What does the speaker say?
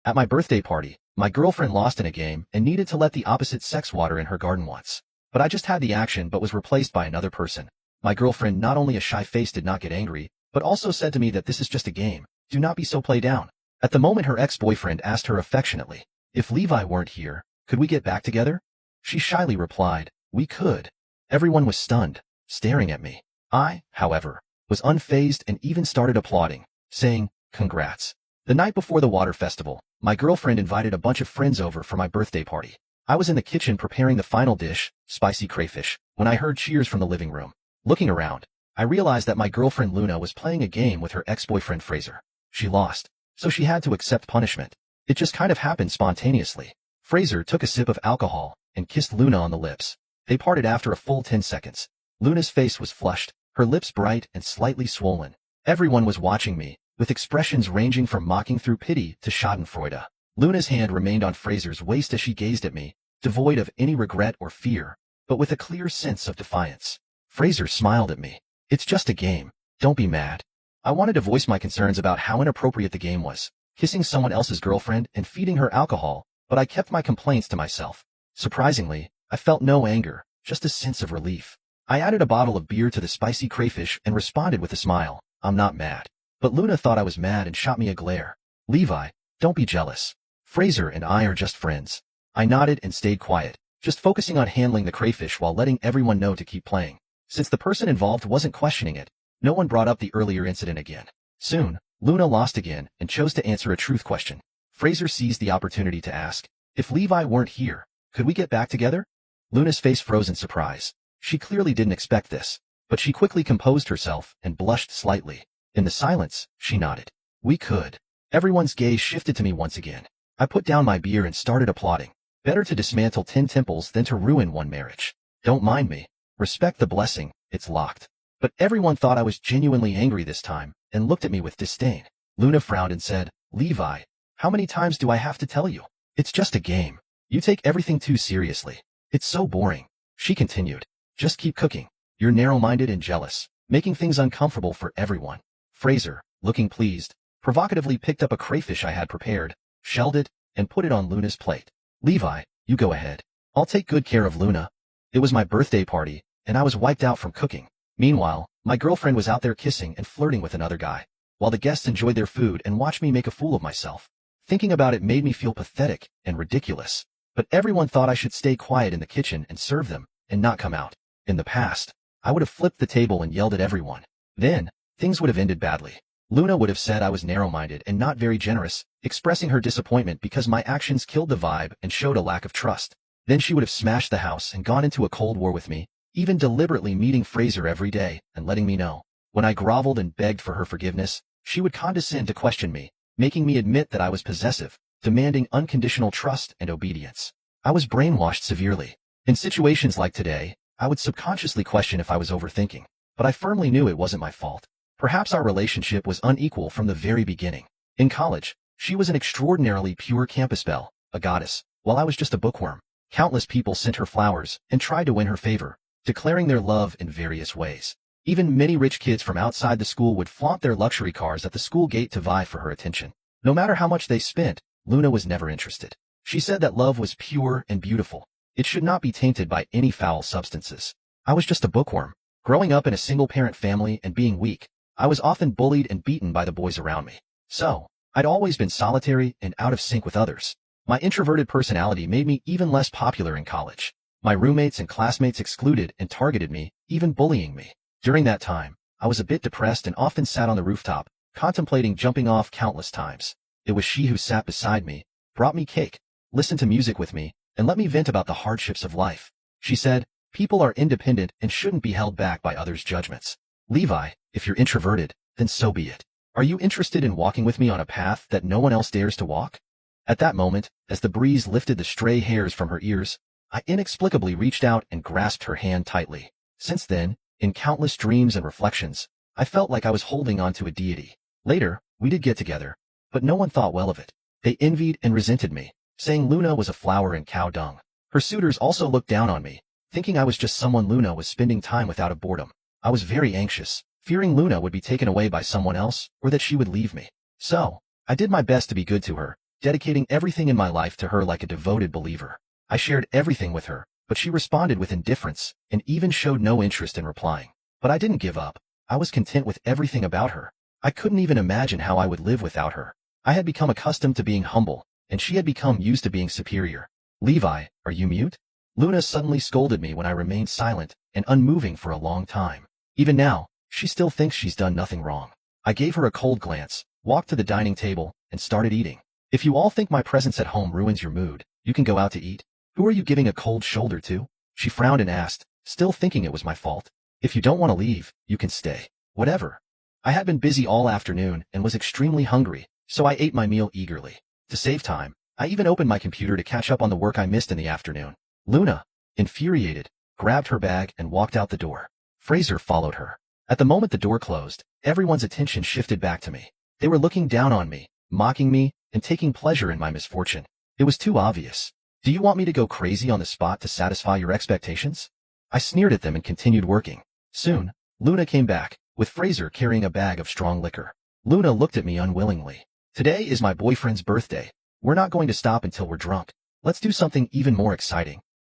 At my birthday party, my girlfriend lost in a game and needed to let the opposite sex water in her garden once. But I just had the action but was replaced by another person. My girlfriend, not only a shy face, did not get angry, but also said to me that this is just a game. Do not be so play down. At the moment, her ex-boyfriend asked her affectionately, if Levi weren't here, could we get back together? She shyly replied, we could. Everyone was stunned, staring at me. I, however, was unfazed and even started applauding, saying, congrats. The night before the water festival, my girlfriend invited a bunch of friends over for my birthday party. I was in the kitchen preparing the final dish, spicy crayfish, when I heard cheers from the living room. Looking around, I realized that my girlfriend Luna was playing a game with her ex-boyfriend Fraser. She lost, so she had to accept punishment. It just kind of happened spontaneously. Fraser took a sip of alcohol and kissed Luna on the lips. They parted after a full 10 seconds. Luna's face was flushed, her lips bright and slightly swollen. Everyone was watching me, with expressions ranging from mocking through pity to schadenfreude. Luna's hand remained on Fraser's waist as she gazed at me, devoid of any regret or fear, but with a clear sense of defiance. Fraser smiled at me. It's just a game. Don't be mad. I wanted to voice my concerns about how inappropriate the game was, kissing someone else's girlfriend and feeding her alcohol, but I kept my complaints to myself. Surprisingly, I felt no anger, just a sense of relief. I added a bottle of beer to the spicy crayfish and responded with a smile, I'm not mad. But Luna thought I was mad and shot me a glare. Levi, don't be jealous. Fraser and I are just friends. I nodded and stayed quiet, just focusing on handling the crayfish while letting everyone know to keep playing. Since the person involved wasn't questioning it, no one brought up the earlier incident again. Soon, Luna lost again and chose to answer a truth question. Fraser seized the opportunity to ask, if Levi weren't here, could we get back together? Luna's face froze in surprise. She clearly didn't expect this, but she quickly composed herself and blushed slightly. In the silence, she nodded. We could. Everyone's gaze shifted to me once again. I put down my beer and started applauding. Better to dismantle 10 temples than to ruin one marriage. Don't mind me. Respect the blessing, it's locked. But everyone thought I was genuinely angry this time and looked at me with disdain. Luna frowned and said, Levi, how many times do I have to tell you? It's just a game. You take everything too seriously. It's so boring. She continued. Just keep cooking. You're narrow-minded and jealous, making things uncomfortable for everyone. Fraser, looking pleased, provocatively picked up a crayfish I had prepared, shelled it, and put it on Luna's plate. Levi, you go ahead. I'll take good care of Luna. It was my birthday party, and I was wiped out from cooking. Meanwhile, my girlfriend was out there kissing and flirting with another guy, while the guests enjoyed their food and watched me make a fool of myself. Thinking about it made me feel pathetic and ridiculous. But everyone thought I should stay quiet in the kitchen and serve them, and not come out. In the past, I would have flipped the table and yelled at everyone. Then, things would have ended badly. Luna would have said I was narrow-minded and not very generous, expressing her disappointment because my actions killed the vibe and showed a lack of trust. Then she would have smashed the house and gone into a cold war with me, even deliberately meeting Fraser every day and letting me know. When I groveled and begged for her forgiveness, she would condescend to question me, making me admit that I was possessive, demanding unconditional trust and obedience. I was brainwashed severely. In situations like today, I would subconsciously question if I was overthinking, but I firmly knew it wasn't my fault. Perhaps our relationship was unequal from the very beginning. In college, she was an extraordinarily pure campus belle, a goddess, while I was just a bookworm. Countless people sent her flowers and tried to win her favor, declaring their love in various ways. Even many rich kids from outside the school would flaunt their luxury cars at the school gate to vie for her attention. No matter how much they spent, Luna was never interested. She said that love was pure and beautiful. It should not be tainted by any foul substances. I was just a bookworm. Growing up in a single-parent family and being weak, I was often bullied and beaten by the boys around me. So, I'd always been solitary and out of sync with others. My introverted personality made me even less popular in college. My roommates and classmates excluded and targeted me, even bullying me. During that time, I was a bit depressed and often sat on the rooftop, contemplating jumping off countless times. It was she who sat beside me, brought me cake, listened to music with me, and let me vent about the hardships of life. She said, people are independent and shouldn't be held back by others' judgments. Levi, if you're introverted, then so be it. Are you interested in walking with me on a path that no one else dares to walk? At that moment, as the breeze lifted the stray hairs from her ears, I inexplicably reached out and grasped her hand tightly. Since then, in countless dreams and reflections, I felt like I was holding on to a deity. Later, we did get together, but no one thought well of it. They envied and resented me, saying Luna was a flower in cow dung. Her suitors also looked down on me, thinking I was just someone Luna was spending time with out of boredom. I was very anxious, fearing Luna would be taken away by someone else or that she would leave me. So, I did my best to be good to her, dedicating everything in my life to her like a devoted believer. I shared everything with her, but she responded with indifference and even showed no interest in replying. But I didn't give up. I was content with everything about her. I couldn't even imagine how I would live without her. I had become accustomed to being humble, and she had become used to being superior. Levi, are you mute? Luna suddenly scolded me when I remained silent and unmoving for a long time. Even now, she still thinks she's done nothing wrong. I gave her a cold glance, walked to the dining table, and started eating. If you all think my presence at home ruins your mood, you can go out to eat. Who are you giving a cold shoulder to? She frowned and asked, still thinking it was my fault. If you don't want to leave, you can stay. Whatever. I had been busy all afternoon and was extremely hungry, so I ate my meal eagerly. To save time, I even opened my computer to catch up on the work I missed in the afternoon. Luna, infuriated, grabbed her bag and walked out the door. Fraser followed her. At the moment the door closed, everyone's attention shifted back to me. They were looking down on me, mocking me, and taking pleasure in my misfortune. It was too obvious. Do you want me to go crazy on the spot to satisfy your expectations? I sneered at them and continued working. Soon, Luna came back, with Fraser carrying a bag of strong liquor. Luna looked at me unwillingly. Today is my boyfriend's birthday. We're not going to stop until we're drunk. Let's do something even more exciting.